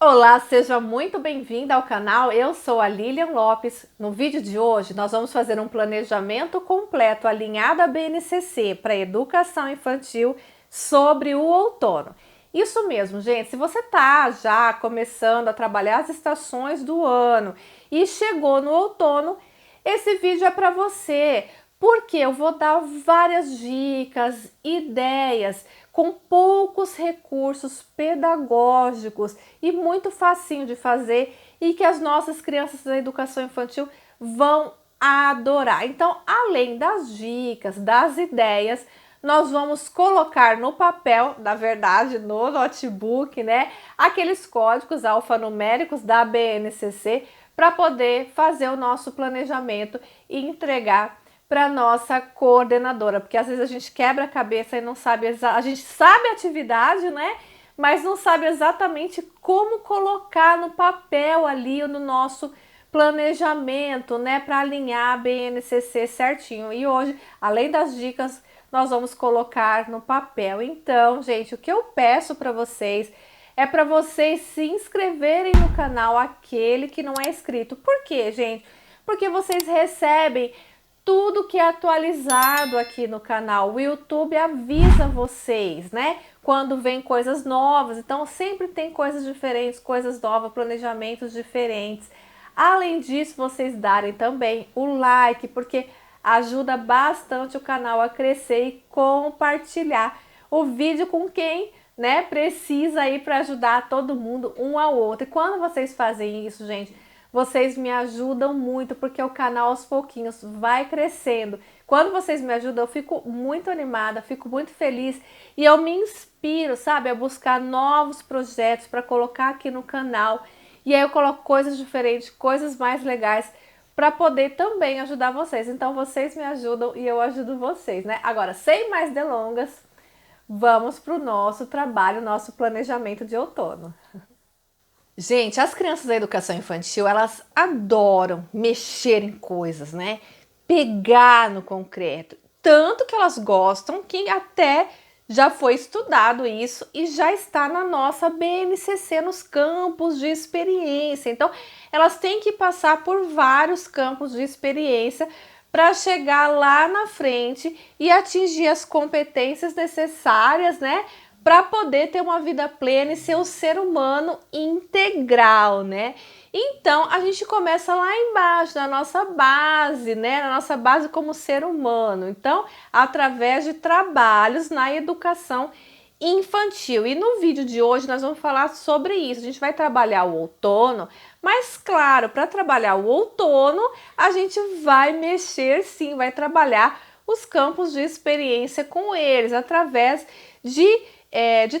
Olá, seja muito bem-vinda ao canal. Eu sou a Lilian Lopes. No vídeo de hoje, nós vamos fazer um planejamento completo alinhado à BNCC para educação infantil sobre o outono. Isso mesmo, gente. Se você está já começando a trabalhar as estações do ano e chegou no outono, esse vídeo é para você, porque eu vou dar várias dicas, ideias com poucos recursos pedagógicos e muito facinho de fazer e que as nossas crianças da educação infantil vão adorar. Então, além das dicas, das ideias, nós vamos colocar no papel, na verdade, no notebook, né, aqueles códigos alfanuméricos da BNCC para poder fazer o nosso planejamento e entregar para nossa coordenadora, porque às vezes a gente quebra a cabeça e não sabe, a gente sabe a atividade, né? Mas não sabe exatamente como colocar no papel ali no nosso planejamento, né? Para alinhar a BNCC certinho. E hoje, além das dicas, nós vamos colocar no papel. Então, gente, o que eu peço para vocês é para vocês se inscreverem no canal, aquele que não é inscrito. Por quê, gente? Porque vocês recebem tudo que é atualizado aqui no canal. O YouTube avisa vocês, né? Quando vem coisas novas. Então sempre tem coisas diferentes, coisas novas, planejamentos diferentes. Além disso, vocês darem também o like, porque ajuda bastante o canal a crescer e compartilhar o vídeo com quem, né, precisa aí para ajudar todo mundo um ao outro. E quando vocês fazem isso, gente, vocês me ajudam muito, porque o canal aos pouquinhos vai crescendo. Quando vocês me ajudam, eu fico muito animada, fico muito feliz e eu me inspiro, sabe, a buscar novos projetos para colocar aqui no canal. E aí eu coloco coisas diferentes, coisas mais legais para poder também ajudar vocês. Então vocês me ajudam e eu ajudo vocês, né? Agora, sem mais delongas, vamos para o nosso trabalho, nosso planejamento de outono. Gente, as crianças da educação infantil, elas adoram mexer em coisas, né? Pegar no concreto. Tanto que elas gostam que até já foi estudado isso e já está na nossa BNCC, nos campos de experiência. Então, elas têm que passar por vários campos de experiência para chegar lá na frente e atingir as competências necessárias, né, para poder ter uma vida plena e ser um ser humano integral, né? Então, a gente começa lá embaixo, na nossa base, né? Na nossa base como ser humano. Então, através de trabalhos na educação infantil. E no vídeo de hoje nós vamos falar sobre isso. A gente vai trabalhar o outono, mas claro, para trabalhar o outono, a gente vai mexer sim, vai trabalhar os campos de experiência com eles, através de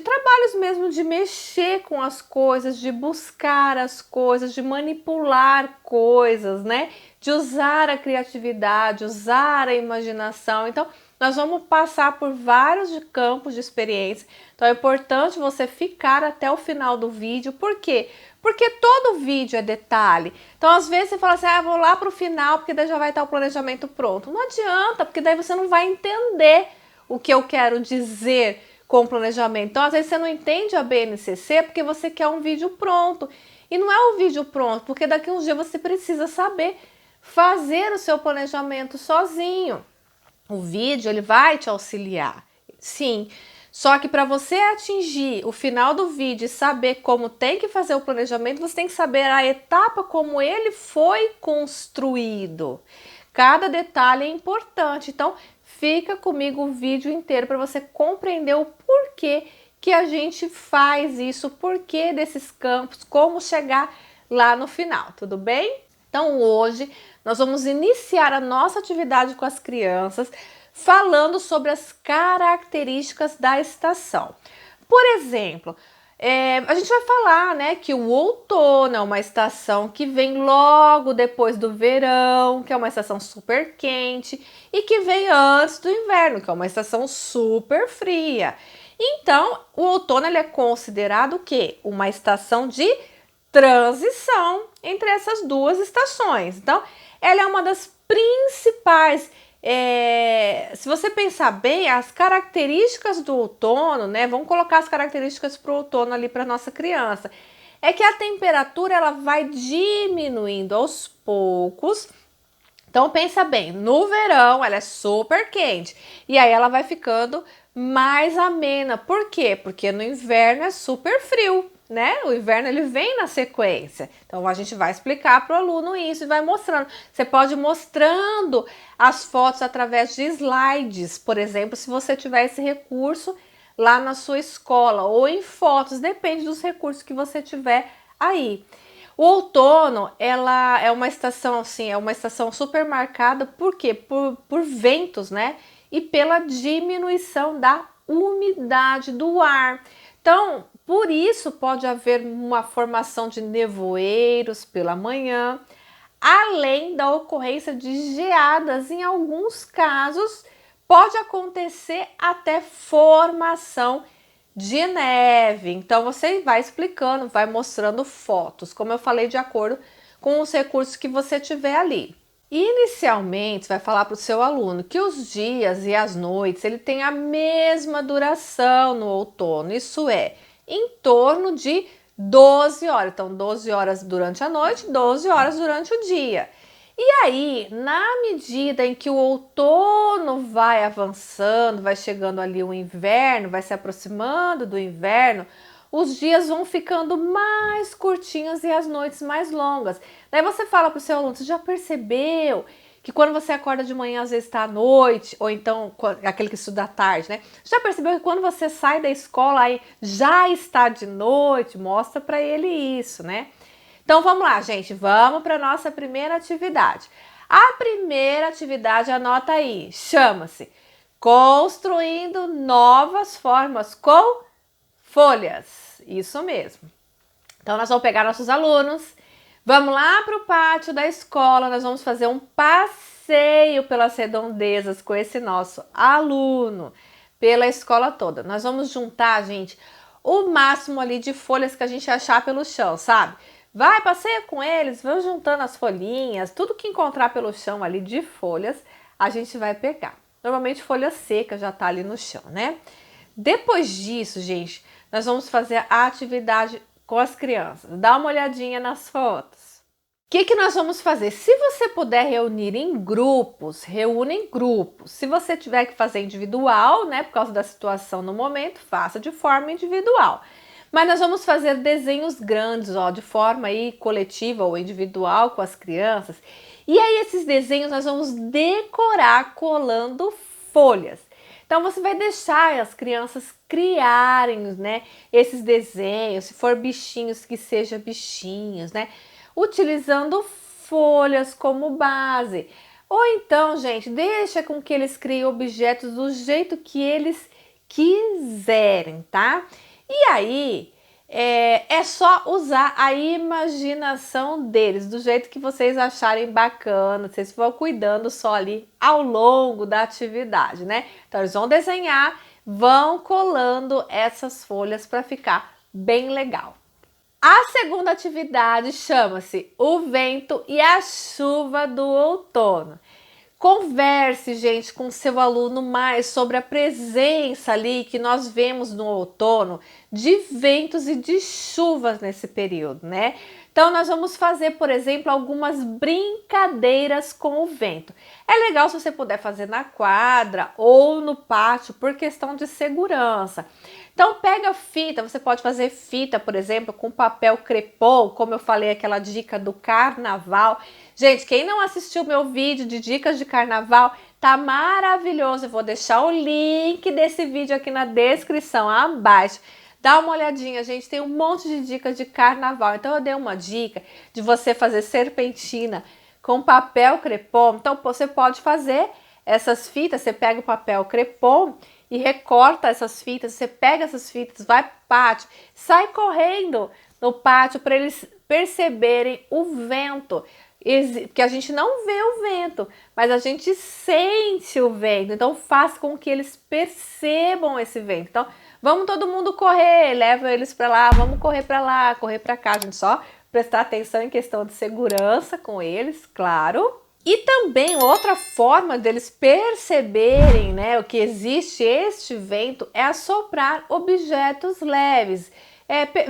trabalhos mesmo, de mexer com as coisas, de buscar as coisas, de manipular coisas, né? De usar a criatividade, usar a imaginação. Então, nós vamos passar por vários campos de experiência. Então, é importante você ficar até o final do vídeo. Por quê? Porque todo vídeo é detalhe. Então, às vezes você fala assim, vou lá para o final, porque daí já vai estar o planejamento pronto. Não adianta, porque daí você não vai entender o que eu quero dizer com o planejamento. Então, às vezes você não entende a BNCC porque você quer um vídeo pronto. E não é um vídeo pronto, porque daqui a uns dias você precisa saber fazer o seu planejamento sozinho. O vídeo, ele vai te auxiliar, sim. Só que para você atingir o final do vídeo e saber como tem que fazer o planejamento, você tem que saber a etapa como ele foi construído. Cada detalhe é importante. Então, fica comigo o vídeo inteiro para você compreender o porquê que a gente faz isso, o porquê desses campos, como chegar lá no final, tudo bem? Então hoje nós vamos iniciar a nossa atividade com as crianças falando sobre as características da estação. Por exemplo, a gente vai falar, né, que o outono é uma estação que vem logo depois do verão, que é uma estação super quente, e que vem antes do inverno, que é uma estação super fria. Então, o outono ele é considerado o quê? Uma estação de transição entre essas duas estações. Então, ela é uma das principais. Se você pensar bem, as características do outono, né? Vamos colocar as características para o outono ali para nossa criança. é que a temperatura ela vai diminuindo aos poucos. Então pensa bem, no verão ela é super quente e aí ela vai ficando mais amena. Por quê? Porque no inverno é super frio, né? O inverno ele vem na sequência. Então a gente vai explicar para o aluno isso e vai mostrando. Você pode ir mostrando as fotos através de slides, por exemplo, se você tiver esse recurso lá na sua escola ou em fotos, depende dos recursos que você tiver aí. O outono, ela é uma estação assim, é uma estação super marcada, por quê? Por ventos, né? E pela diminuição da umidade do ar. Então, por isso pode haver uma formação de nevoeiros pela manhã, além da ocorrência de geadas. Em alguns casos, pode acontecer até formação de neve. Então você vai explicando, vai mostrando fotos, como eu falei, de acordo com os recursos que você tiver ali. Inicialmente, você vai falar para o seu aluno que os dias e as noites ele tem a mesma duração no outono, isso é, em torno de 12 horas. Então, 12 horas durante a noite, 12 horas durante o dia. E aí, na medida em que o outono vai avançando, vai chegando ali o inverno, vai se aproximando do inverno, os dias vão ficando mais curtinhos e as noites mais longas. Daí você fala para o seu aluno, você já percebeu que quando você acorda de manhã, às vezes está à noite, ou então aquele que estuda à tarde, né? Já percebeu que quando você sai da escola, aí já está de noite? Mostra para ele isso, né? Então vamos lá, gente, vamos para a nossa primeira atividade. A primeira atividade, anota aí, chama-se Construindo Novas Formas com Folhas. Isso mesmo. Então nós vamos pegar nossos alunos, vamos lá para o pátio da escola, nós vamos fazer um passeio pelas redondezas com esse nosso aluno, pela escola toda. Nós vamos juntar, gente, o máximo ali de folhas que a gente achar pelo chão, sabe? Vai, passeia com eles, vão juntando as folhinhas, tudo que encontrar pelo chão ali de folhas, a gente vai pegar. Normalmente folha seca já tá ali no chão, né? Depois disso, gente, nós vamos fazer a atividade com as crianças. Dá uma olhadinha nas fotos. O que nós vamos fazer? Se você puder reunir em grupos, reúna em grupos. Se você tiver que fazer individual, né, por causa da situação no momento, faça de forma individual. Mas nós vamos fazer desenhos grandes, ó, de forma aí coletiva ou individual com as crianças. E aí esses desenhos nós vamos decorar colando folhas. Então você vai deixar as crianças criarem, né, esses desenhos, se for bichinhos, que seja bichinhos, né, utilizando folhas como base. Ou então, gente, deixa com que eles criem objetos do jeito que eles quiserem, tá? E aí, é só usar a imaginação deles, do jeito que vocês acharem bacana, vocês vão cuidando só ali ao longo da atividade, né? Então, eles vão desenhar, vão colando essas folhas para ficar bem legal. A segunda atividade chama-se O Vento e a Chuva do Outono. Converse, gente, com seu aluno mais sobre a presença ali que nós vemos no outono de ventos e de chuvas nesse período, né? Então nós vamos fazer, por exemplo, algumas brincadeiras com o vento. É legal se você puder fazer na quadra ou no pátio por questão de segurança. Então pega fita, você pode fazer fita, por exemplo, com papel crepom, como eu falei, aquela dica do carnaval. Gente, quem não assistiu meu vídeo de dicas de carnaval, tá maravilhoso. Eu vou deixar o link desse vídeo aqui na descrição abaixo. Dá uma olhadinha, gente, tem um monte de dicas de carnaval. Então eu dei uma dica de você fazer serpentina com papel crepom. Então você pode fazer essas fitas, você pega o papel crepom e recorta essas fitas, você pega essas fitas, vai pro pátio, sai correndo no pátio para eles perceberem o vento. Porque a gente não vê o vento, mas a gente sente o vento. Então faz com que eles percebam esse vento. Então vamos todo mundo correr, leva eles para lá, vamos correr para lá, correr para cá. A gente só prestar atenção em questão de segurança com eles, claro. E também outra forma deles perceberem, né, o que existe este vento é assoprar objetos leves.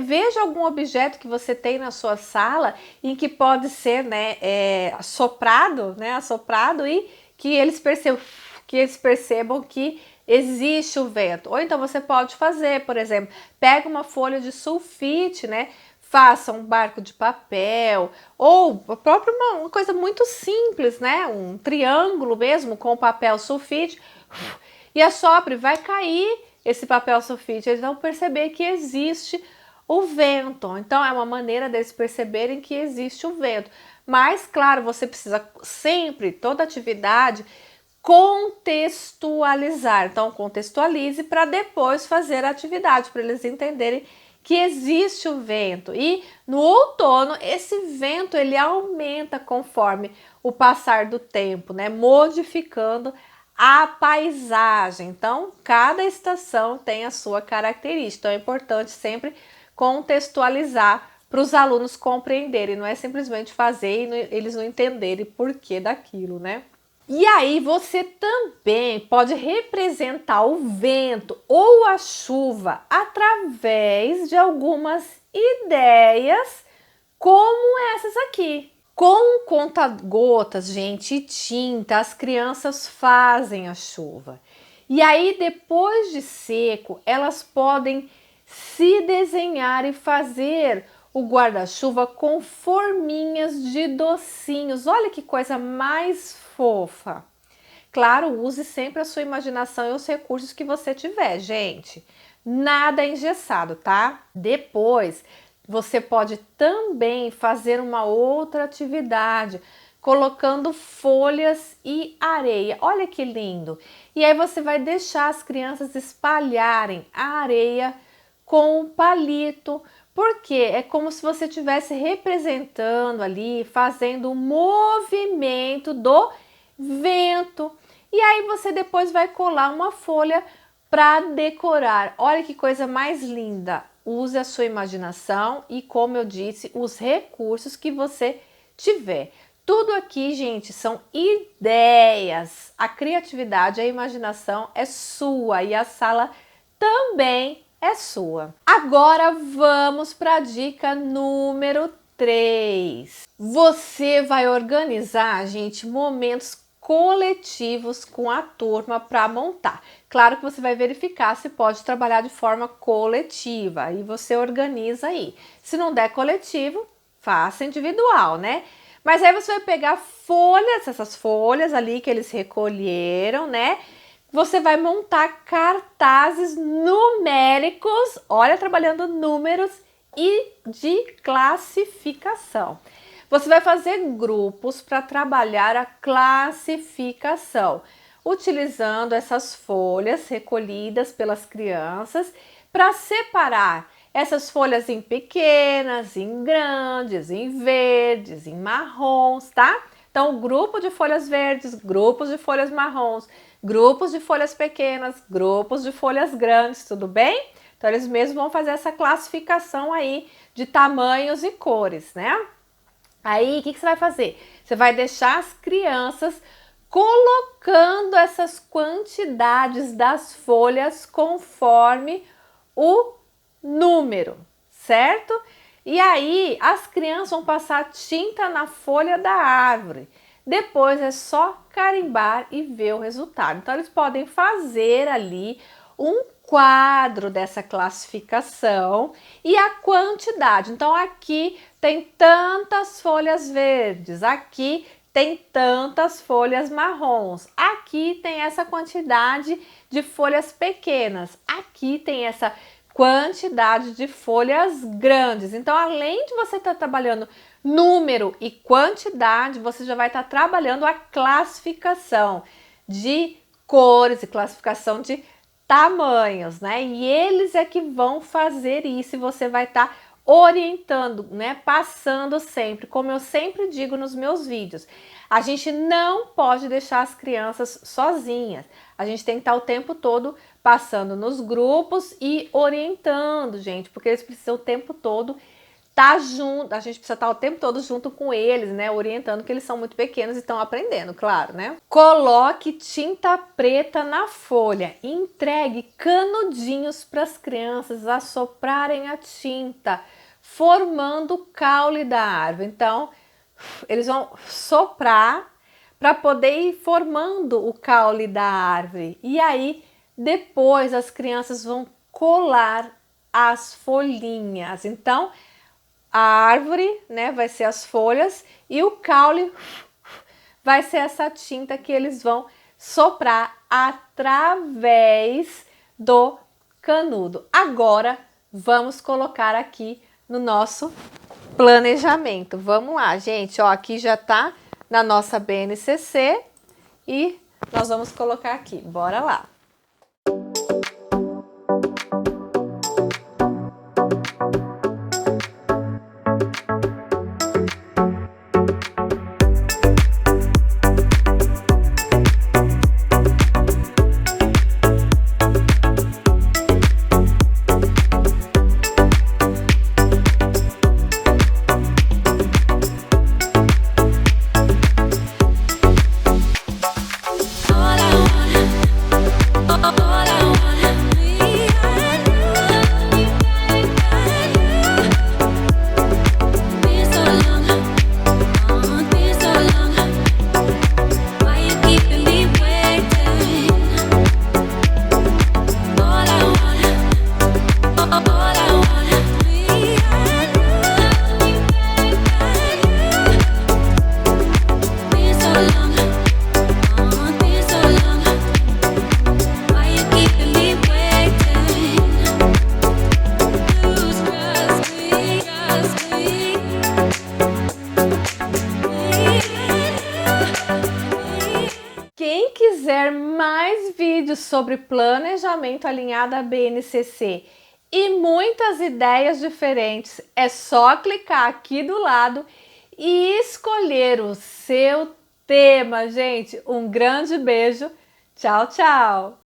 Veja algum objeto que você tem na sua sala em que pode ser, né, assoprado e que eles percebam que existe o vento. Ou então você pode fazer, por exemplo, pega uma folha de sulfite, né, faça um barco de papel ou uma coisa muito simples, né, um triângulo mesmo com papel sulfite e assopre, vai cair esse papel sulfite, eles vão perceber que existe o vento. Então é uma maneira deles perceberem que existe o vento. Mas claro, você precisa sempre, toda atividade, contextualizar. Então contextualize para depois fazer a atividade, para eles entenderem que existe o vento. E no outono esse vento ele aumenta conforme o passar do tempo, né, modificando a paisagem. Então, cada estação tem a sua característica. Então, é importante sempre contextualizar para os alunos compreenderem. Não é simplesmente fazer e eles não entenderem porquê daquilo, né? E aí, você também pode representar o vento ou a chuva através de algumas ideias como essas aqui. Com conta-gotas, gente, e tinta, as crianças fazem a chuva. E aí, depois de seco, elas podem se desenhar e fazer o guarda-chuva com forminhas de docinhos. Olha que coisa mais fofa. Claro, use sempre a sua imaginação e os recursos que você tiver, gente. Nada engessado, tá? Depois, você pode também fazer uma outra atividade, colocando folhas e areia. Olha que lindo! E aí você vai deixar as crianças espalharem a areia com um palito, porque é como se você estivesse representando ali, fazendo um movimento do vento. E aí você depois vai colar uma folha para decorar. Olha que coisa mais linda! Use a sua imaginação e, como eu disse, os recursos que você tiver. Tudo aqui, gente, são ideias. A criatividade, a imaginação é sua e a sala também é sua. Agora vamos para a dica número 3. Você vai organizar, gente, momentos coletivos com a turma para montar. Claro que você vai verificar se pode trabalhar de forma coletiva e você organiza aí. Se não der coletivo, faça individual, né? Mas aí você vai pegar folhas, essas folhas ali que eles recolheram, né? Você vai montar cartazes numéricos, olha, trabalhando números e de classificação. Você vai fazer grupos para trabalhar a classificação, utilizando essas folhas recolhidas pelas crianças para separar essas folhas em pequenas, em grandes, em verdes, em marrons, tá? Então, grupo de folhas verdes, grupos de folhas marrons, grupos de folhas pequenas, grupos de folhas grandes, tudo bem? Então, eles mesmos vão fazer essa classificação aí de tamanhos e cores, né? Aí, o que você vai fazer? Você vai deixar as crianças colocando essas quantidades das folhas conforme o número, certo? E aí, as crianças vão passar tinta na folha da árvore. Depois é só carimbar e ver o resultado. Então, eles podem fazer ali um quadro dessa classificação e a quantidade. Então, aqui tem tantas folhas verdes, aqui tem tantas folhas marrons, aqui tem essa quantidade de folhas pequenas, aqui tem essa quantidade de folhas grandes. Então, além de você estar trabalhando número e quantidade, você já vai estar trabalhando a classificação de cores e classificação de tamanhos, né? E eles é que vão fazer isso e você vai estar orientando, né? Passando sempre, como eu sempre digo nos meus vídeos. A gente não pode deixar as crianças sozinhas. A gente tem que estar o tempo todo passando nos grupos e orientando, gente, porque eles precisam o tempo todo tá junto, a gente precisa estar o tempo todo junto com eles, né? Orientando, que eles são muito pequenos e estão aprendendo, claro, né? Coloque tinta preta na folha e entregue canudinhos para as crianças assoprarem a tinta, formando o caule da árvore. Então, eles vão soprar para poder ir formando o caule da árvore. E aí, depois, as crianças vão colar as folhinhas. Então, a árvore, né, vai ser as folhas e o caule vai ser essa tinta que eles vão soprar através do canudo. Agora, vamos colocar aqui no nosso planejamento. Vamos lá, gente. Ó, aqui já tá na nossa BNCC e nós vamos colocar aqui. Bora lá. Quem quiser mais vídeos sobre planejamento alinhado à BNCC e muitas ideias diferentes, é só clicar aqui do lado e escolher o seu tema, gente. Um grande beijo. Tchau, tchau!